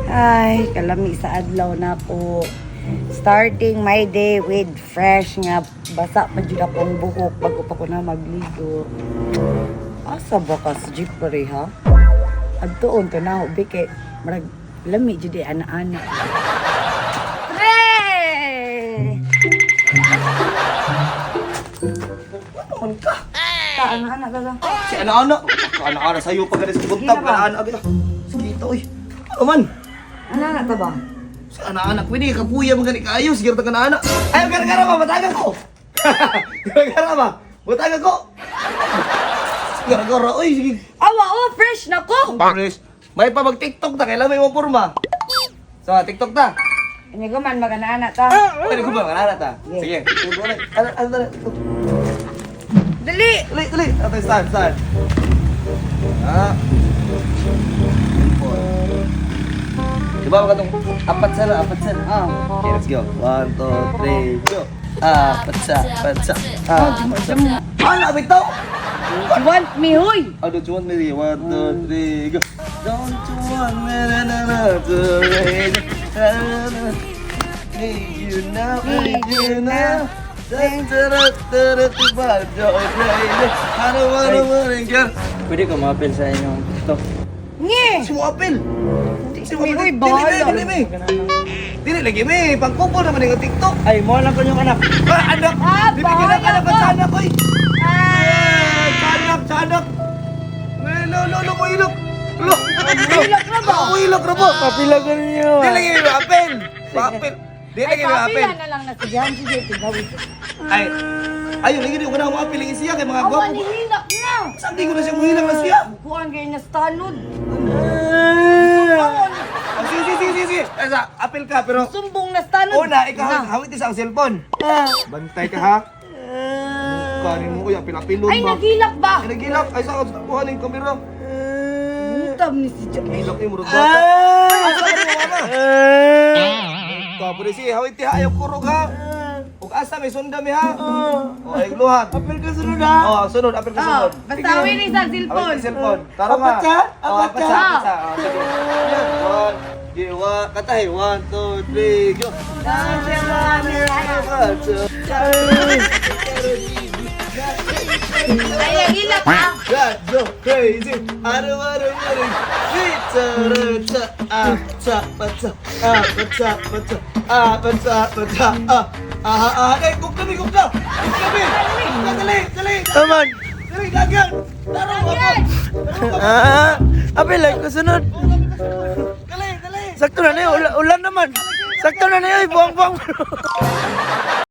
Ay, kalami sa adlaw na ko. Starting my day with fresh nga basa pa jud akong buhok bago pa ko na magligo. Asa ba ka sa jeep pare ha? Adtoon to na hobi kay marag lami jud ana-ana. Pre! Ano ka? Ta ana-ana gaga. Si anak-anak. Anak-anak sa'yo pag galing sa buntag. Anak-anak agad. Sige ito, uy. Ano man? Ana ta ba? Si anak-anak. Pwede kapuya mo galing kayo. Sige ito ka na anak. Ayaw gara-gara ba? Matagan ko. Gara-gara ba? Matagan ko. Gara-gara. Uy, sige. Awa, oh, fresh na ko! Paris. May pa mag-tiktok ta. Kailan may mga porma. So, tiktok ta. Ini ko man magana-ana ta. Pwede ko ba? Anak ta. Sige. Ano? Dali! Dali, dali. Ito, stand. Ah. Diba ba katong apat sana? Oh. Okay, let's go. 1, 2, 3, go. Apat sa. Nakabit daw? You want me, huy? Oh, don't you want me? 1, 2, 3, go. Don't you want me? Need you now. Pwede ko ma-appeal sa inyong TikTok. Nge! Si mo apel. Si mo, huy, bahala. Dili lagi me, pangkupo naman yung TikTok. Ay, mo lang ko yung anak. Anak! Ah, Bibigyan bahala anak ka. sa anak ko eh. Ah! Sa anak. Lo, mo ilok. Lo. Ilok na ba? Ako ilok na po. Papila ko ninyo. Di lagi may apel. Apel. Di Ay, lagi may apel. papila na lang na sigahan. Sige, tigawin ko. Ay. Ayun, lagi ko na mo apel lagi siya kay mga Awa, gwapo. nihilak na! Sabi ko na siya muhilang na siya. Bukuhan kayo na stalod. Oh, sige. Ay, sa apel ka pero Sumbong na stalod. una ikaw hawit sa ang cellphone. Bantay ka ha. Kanin mo uy apil-apilon Ay, ba? nagilak ba? Ay, nagilak. Ay, sa kuha ng kamera. Mutam ni si Jack. Nagilak yung murag bata. Asa ka rin mama? Kapre si, hawit ti ayaw kurog ha. Ug asa may sunda mi ha. O ay luhat. Appeal ka sunod ha. Oh, sunod, apil ka Oh, sunod. basta awin ni sa Hawit cellphone. ti cellphone. Taro nga. Apat sa? Oh, Apat apat sa? sa. Oh, sige. Yan, one. Giwa, katay. 1, 2, 3, go. Ay, nagilak ha? God, go crazy. Araw-araw. Ay, kami. Dali. Taman. Dali, dagan. Taro, Again! Appeal like ko sunod. Dali. Sakto na niyo, ulan naman. Sakto na niyo, buwang-buwang.